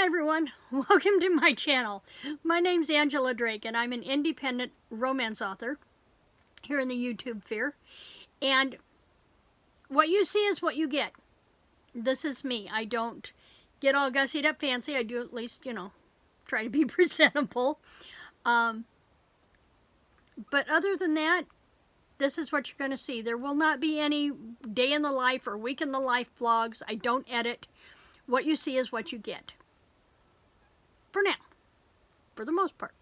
Hi everyone, welcome to my channel. My name's Angela Drake and I'm an independent romance author here in the YouTube sphere. And what you see is what you get. This is me. I don't get all gussied up fancy. I do at least, try to be presentable. But other than that, this is what you're going to see. There will not be any day in the life or week in the life vlogs. I don't edit. What you see is what you get. For now, for the most part.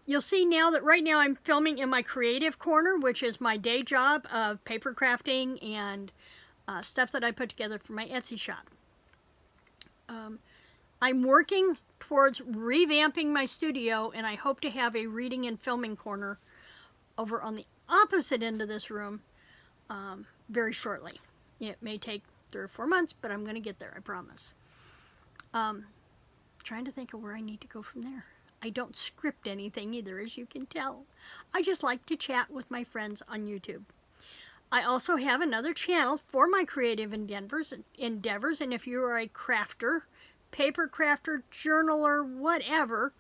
You'll see now that right now I'm filming in my creative corner, which is my day job of paper crafting and stuff that I put together for my Etsy shop. I'm working towards revamping my studio, and I hope to have a reading and filming corner over on the opposite end of this room very shortly. It may take 3 or 4 months, but I'm going to get there, I promise. Trying to think of where I need to go from there. I don't script anything either, as you can tell. I just like to chat with my friends on YouTube. I also have another channel for my creative endeavors, and if you are a crafter, paper crafter, journaler, whatever,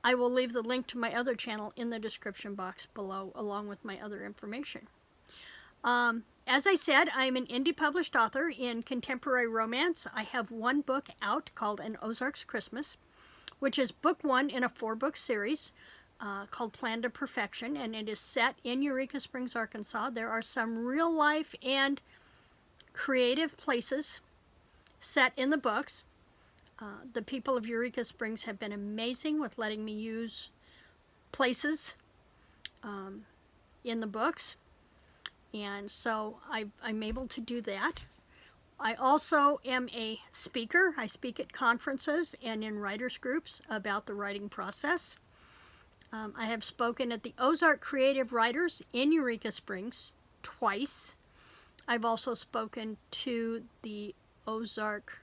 I will leave the link to my other channel in the description box below, along with my other information. As I said, I'm an indie published author in contemporary romance. I have one book out called An Ozark's Christmas, which is book 1 in a 4-book series called Plan to Perfection, and it is set in Eureka Springs, Arkansas. There are some real life and creative places set in the books. The people of Eureka Springs have been amazing with letting me use places in the books. And so I'm able to do that. I also am a speaker. I speak at conferences and in writers groups about the writing process. I have spoken at the Ozark Creative Writers in Eureka Springs twice. I've also spoken to the Ozark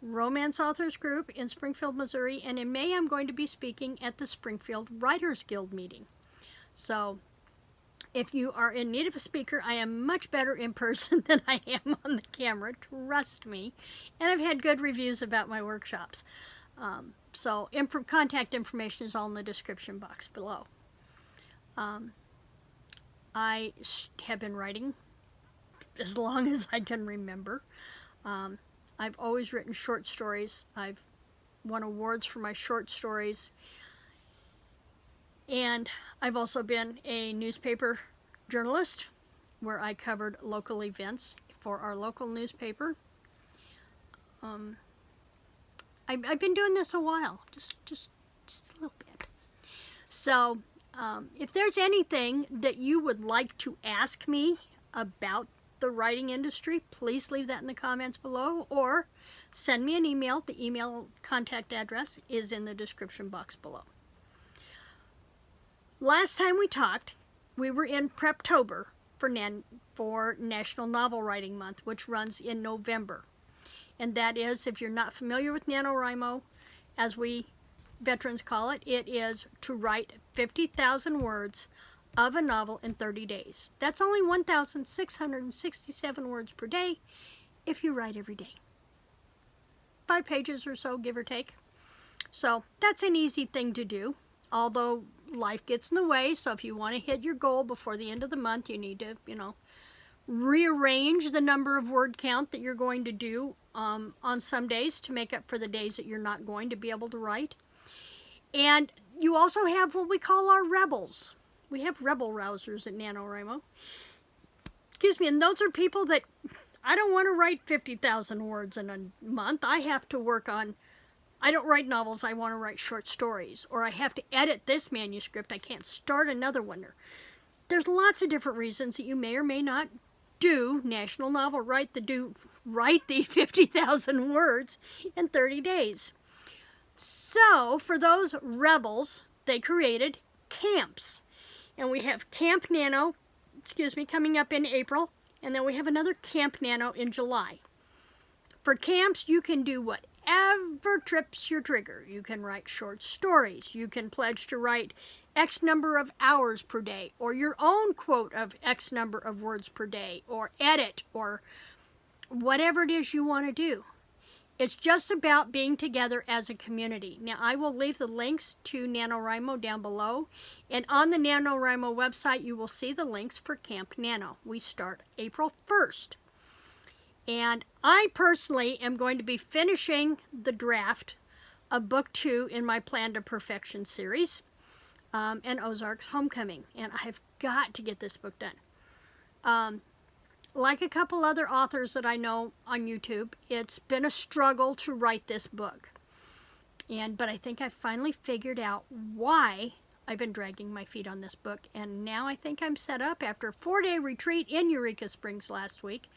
Romance Authors Group in Springfield, Missouri, and in May I'm going to be speaking at the Springfield Writers Guild meeting. So if you are in need of a speaker, I am much better in person than I am on the camera, trust me. And I've had good reviews about my workshops. So contact information is all in the description box below. I have been writing as long as I can remember. I've always written short stories. I've won awards for my short stories. And I've also been a newspaper journalist where I covered local events for our local newspaper. I've been doing this a while, just a little bit. So if there's anything that you would like to ask me about the writing industry, please leave that in the comments below or send me an email. The email contact address is in the description box below. Last time we talked, we were in Preptober for National Novel Writing Month, which runs in November. And that is, if you're not familiar with NanoWriMo, as we veterans call it, it is to write 50,000 words of a novel in 30 days. That's only 1,667 words per day if you write every day. 5 pages or so, give or take. So that's an easy thing to do, although life gets in the way. So if you want to hit your goal before the end of the month, you need to, rearrange the number of word count that you're going to do on some days to make up for the days that you're not going to be able to write. And you also have what we call our rebels. We have rebel rousers at NanoWriMo. Excuse me, and those are people that, I don't want to write 50,000 words in a month. I have to work on, I don't write novels, I want to write short stories. Or I have to edit this manuscript, I can't start another one. There's lots of different reasons that you may or may not do National Novel write the 50,000 words in 30 days. So, for those rebels, they created camps. And we have Camp Nano, coming up in April, and then we have another Camp Nano in July. For camps, you can do whatever trips your trigger. You can write short stories. You can pledge to write X number of hours per day, or your own quote of X number of words per day, or edit, or whatever it is you want to do. It's just about being together as a community. Now, I will leave the links to NanoWriMo down below. And on the NanoWriMo website, you will see the links for Camp Nano. We start April 1st. And I personally am going to be finishing the draft of Book 2 in my Plan to Perfection series, and Ozark's Homecoming. And I've got to get this book done. Like a couple other authors that I know on YouTube, it's been a struggle to write this book. But I think I finally figured out why I've been dragging my feet on this book. And now I think I'm set up after a 4-day retreat in Eureka Springs last week.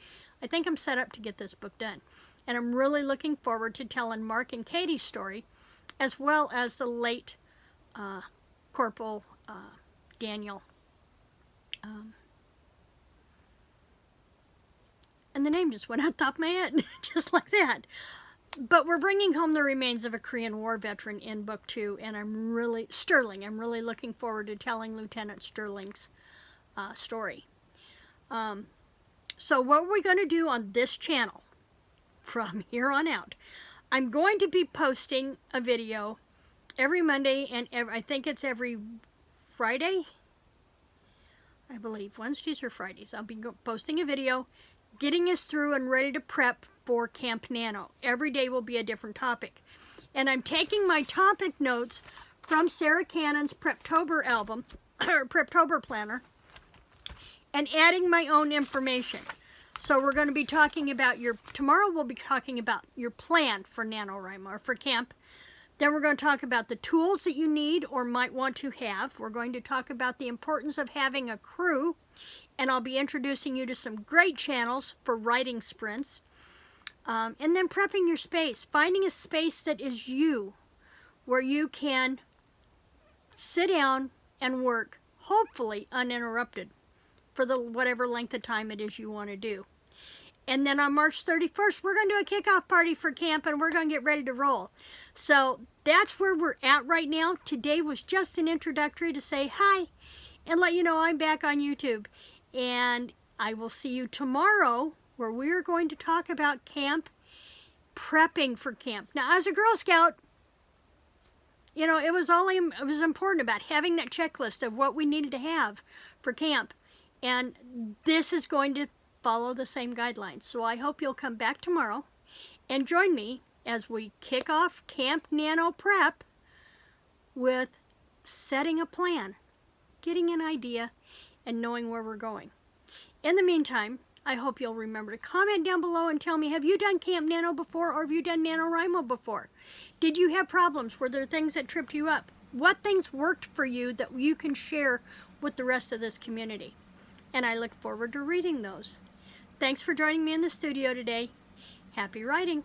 I think I'm set up to get this book done. And I'm really looking forward to telling Mark and Katie's story, as well as the late Corporal Daniel. And the name just went out the top of my head, just like that. But we're bringing home the remains of a Korean War veteran in Book 2, and I'm really looking forward to telling Lieutenant Sterling's story. So what we're going to do on this channel from here on out, I'm going to be posting a video every Monday, and I think it's every Friday, I believe, Wednesdays or Fridays. I'll be posting a video, getting us through and ready to prep for Camp Nano. Every day will be a different topic. And I'm taking my topic notes from Sarah Cannon's Preptober album, or Preptober planner, and adding my own information. So we're going to be talking about tomorrow we'll be talking about your plan for NanoWriMo, or for camp. Then we're going to talk about the tools that you need or might want to have. We're going to talk about the importance of having a crew. And I'll be introducing you to some great channels for writing sprints. And then prepping your space. Finding a space that is you, where you can sit down and work, hopefully uninterrupted, for whatever length of time it is you want to do. And then on March 31st, we're going to do a kickoff party for camp, and we're going to get ready to roll. So that's where we're at right now. Today was just an introductory to say hi and let you know I'm back on YouTube. And I will see you tomorrow, where we are going to talk about camp, prepping for camp. Now, as a Girl Scout, you know, it was important about having that checklist of what we needed to have for camp. And this is going to follow the same guidelines. So I hope you'll come back tomorrow and join me as we kick off Camp Nano Prep with setting a plan, getting an idea, and knowing where we're going. In the meantime, I hope you'll remember to comment down below and tell me, have you done Camp Nano before, or have you done NanoWriMo before? Did you have problems? Were there things that tripped you up? What things worked for you that you can share with the rest of this community? And I look forward to reading those. Thanks for joining me in the studio today. Happy writing.